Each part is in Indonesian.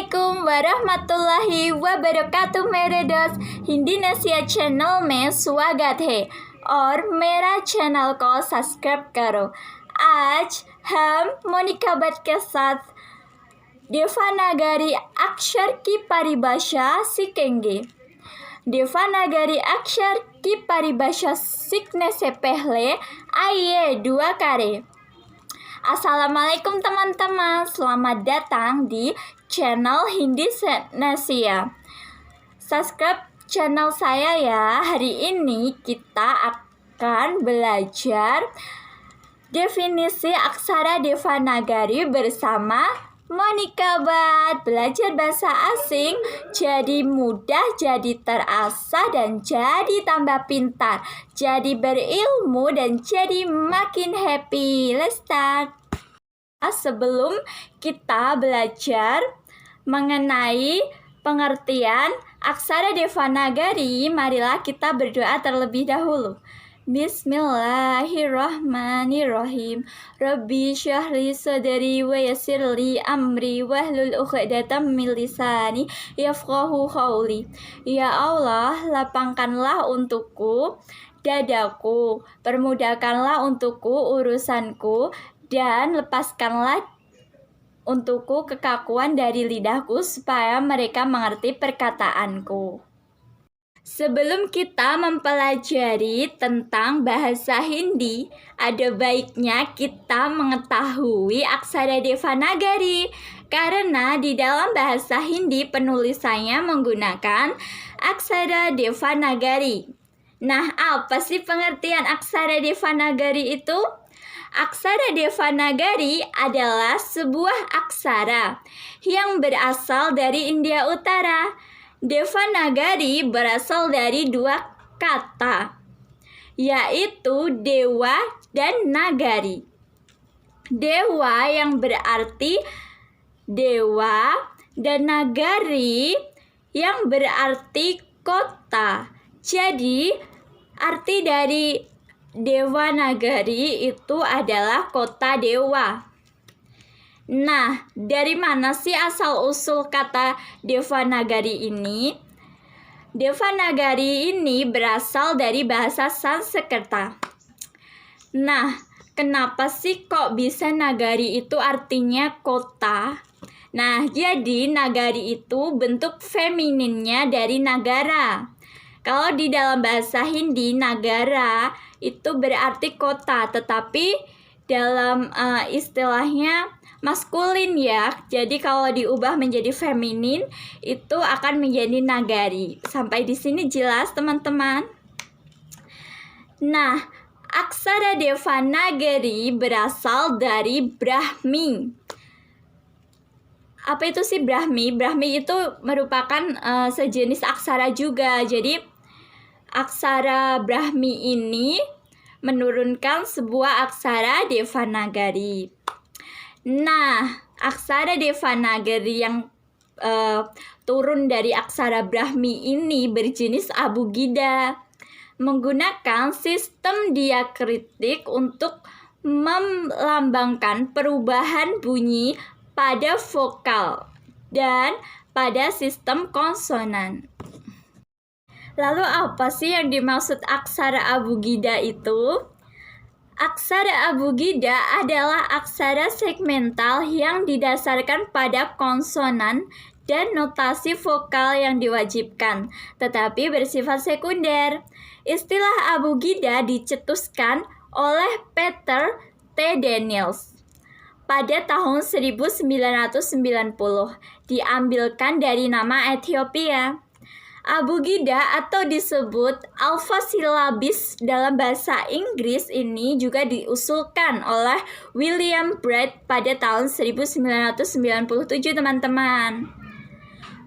Assalamualaikum warahमतुल्लाहि वबरकातुह। मेरे दोस्त हिंदी नसीहत चैनल में स्वागत है और मेरा चैनल को सब्सक्राइब करो। आज हम मोनिका बट के साथ देवनागरी अक्षर की परिभाषा सीखेंगे। देवनागरी अक्षर की परिभाषा सीखने से पहले आइए दुआ करें। Assalamualaikum teman-teman, selamat datang di channel Hindi Nasia. Subscribe channel saya ya. Hari ini kita akan belajar definisi aksara Devanagari bersama Monica Bat. Belajar bahasa asing jadi mudah, jadi terasa, dan jadi tambah pintar, jadi berilmu, dan jadi makin happy. Let's start. Sebelum kita belajar mengenai pengertian aksara Devanagari, marilah kita berdoa terlebih dahulu. Bismillahirrahmanirrahim. Rabbi syrahli sadri wa yassirli amri wahlul 'uqdatam min lisani yafqahu qawli. Ya Allah, lapangkanlah untukku dadaku, permudahkanlah untukku urusanku, dan lepaskanlah untukku kekakuan dari lidahku supaya mereka mengerti perkataanku. Sebelum kita mempelajari tentang bahasa Hindi, ada baiknya kita mengetahui aksara Devanagari, karena di dalam bahasa Hindi penulisannya menggunakan aksara Devanagari. Nah, apa sih pengertian aksara Devanagari itu? Aksara Devanagari adalah sebuah aksara yang berasal dari India Utara. Devanagari berasal dari dua kata, yaitu dewa dan nagari. Dewa yang berarti dewa dan nagari yang berarti kota. Jadi, arti dari Devanagari itu adalah kota dewa. Nah, dari mana sih asal-usul kata Devanagari ini? Devanagari ini berasal dari bahasa Sanskerta. Nah, kenapa sih kok bisa nagari itu artinya kota? Nah, jadi nagari itu bentuk femininnya dari nagara. Kalau di dalam bahasa Hindi, nagara itu berarti kota, tetapi dalam istilahnya maskulin ya. Jadi kalau diubah menjadi feminin, itu akan menjadi nagari. Sampai di sini jelas, teman-teman? Nah, aksara Devanagari berasal dari Brahmi. Apa itu sih Brahmi? Brahmi itu merupakan sejenis aksara juga. Jadi aksara Brahmi ini menurunkan sebuah aksara Devanagari. Nah, aksara Devanagari yang turun dari aksara Brahmi ini berjenis abugida, menggunakan sistem diakritik untuk melambangkan perubahan bunyi pada vokal dan pada sistem konsonan. Lalu apa sih yang dimaksud aksara abugida itu? Aksara abugida adalah aksara segmental yang didasarkan pada konsonan dan notasi vokal yang diwajibkan, tetapi bersifat sekunder. Istilah abugida dicetuskan oleh Peter T. Daniels pada tahun 1990, diambilkan dari nama Ethiopia. Abugida atau disebut alpha syllabis dalam bahasa Inggris ini juga diusulkan oleh William Bright pada tahun 1997, teman-teman.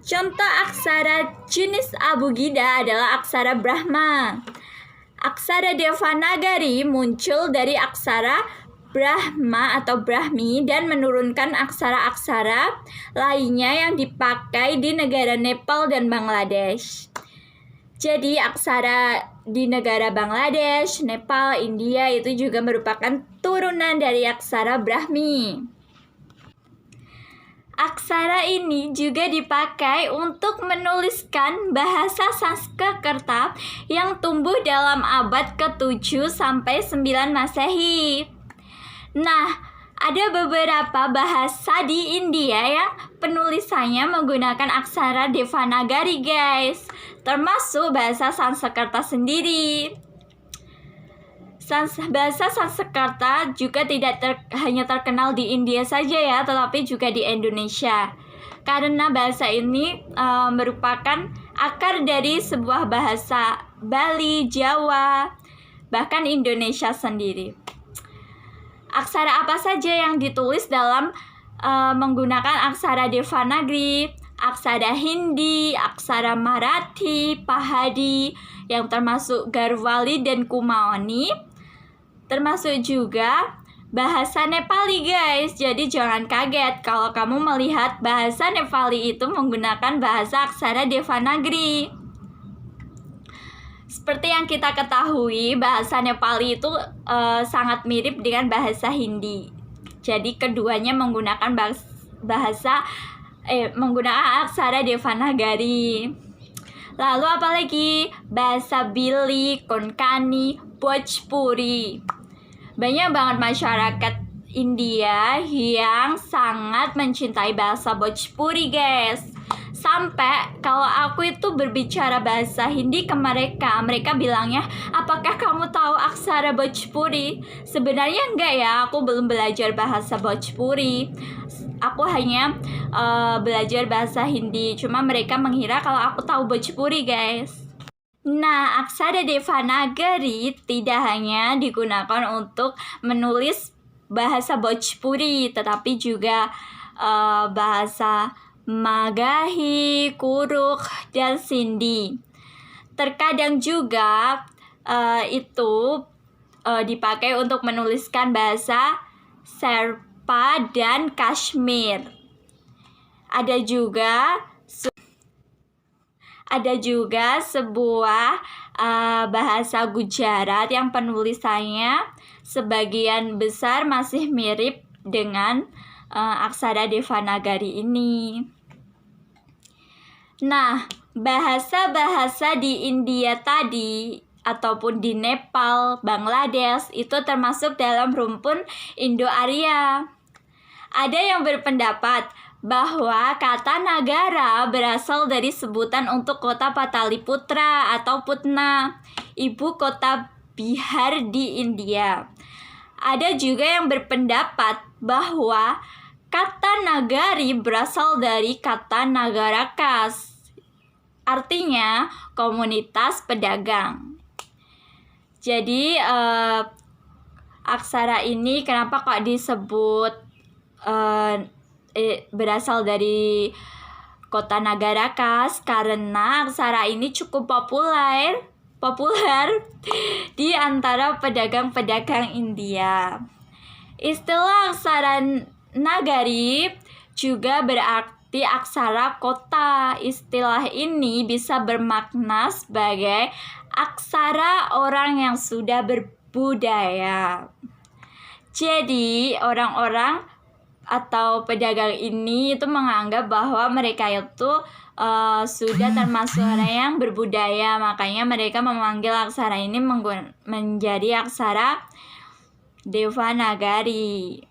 Contoh aksara jenis abugida adalah aksara Brahma. Aksara Devanagari muncul dari aksara Brahma atau Brahmi dan menurunkan aksara-aksara lainnya yang dipakai di negara Nepal dan Bangladesh. Jadi aksara di negara Bangladesh, Nepal, India itu juga merupakan turunan dari aksara Brahmi. Aksara ini juga dipakai untuk menuliskan bahasa Sanskerta yang tumbuh dalam abad ke-7 sampai 9 Masehi. Nah, ada beberapa bahasa di India yang penulisannya menggunakan aksara Devanagari, guys. Termasuk bahasa Sanskerta sendiri. Bahasa Sanskerta juga tidak hanya terkenal di India saja ya, tetapi juga di Indonesia. Karena bahasa ini merupakan akar dari sebuah bahasa Bali, Jawa, bahkan Indonesia sendiri. Aksara apa saja yang ditulis dalam menggunakan aksara Devanagari, aksara Hindi, aksara Marathi, Pahadi, yang termasuk Garhwali dan Kumaoni, termasuk juga bahasa Nepali, guys. Jadi jangan kaget kalau kamu melihat bahasa Nepali itu menggunakan bahasa aksara Devanagari. Seperti yang kita ketahui, bahasa Nepali itu sangat mirip dengan bahasa Hindi. Jadi keduanya menggunakan menggunakan aksara Devanagari. Lalu apalagi bahasa Bili, Konkani, Bhojpuri. Banyak banget masyarakat India yang sangat mencintai bahasa Bhojpuri, guys. Sampai kalau aku itu berbicara bahasa Hindi ke mereka bilangnya, apakah kamu tahu aksara Bhojpuri? Sebenarnya enggak ya, aku belum belajar bahasa Bhojpuri. Aku hanya belajar bahasa Hindi. Cuma mereka mengira kalau aku tahu Bhojpuri, guys. Nah, aksara Devanagari tidak hanya digunakan untuk menulis bahasa Bhojpuri, tetapi juga bahasa Magahi, Kuruk, dan Sindhi. Terkadang juga itu dipakai untuk menuliskan bahasa Sherpa dan Kashmir. Ada juga sebuah bahasa Gujarat yang penulisannya sebagian besar masih mirip dengan aksara Devanagari ini. Nah, bahasa-bahasa di India tadi ataupun di Nepal, Bangladesh itu termasuk dalam rumpun Indo-Arya. Ada yang berpendapat bahwa kata Nagara berasal dari sebutan untuk kota Pataliputra atau Putna, ibu kota Bihar di India. Ada juga yang berpendapat bahwa kata Nagari berasal dari kata Nagarakas, artinya komunitas pedagang. Jadi aksara ini kenapa kok disebut berasal dari kota Nagarakas? Karena aksara ini cukup populer di antara pedagang-pedagang India. Istilah aksara Nagari juga berarti aksara kota. Istilah ini bisa bermakna sebagai aksara orang yang sudah berbudaya. Jadi orang-orang atau pedagang ini itu menganggap bahwa mereka itu sudah termasuk orang yang berbudaya. Makanya mereka memanggil aksara ini menjadi aksara Devanagari.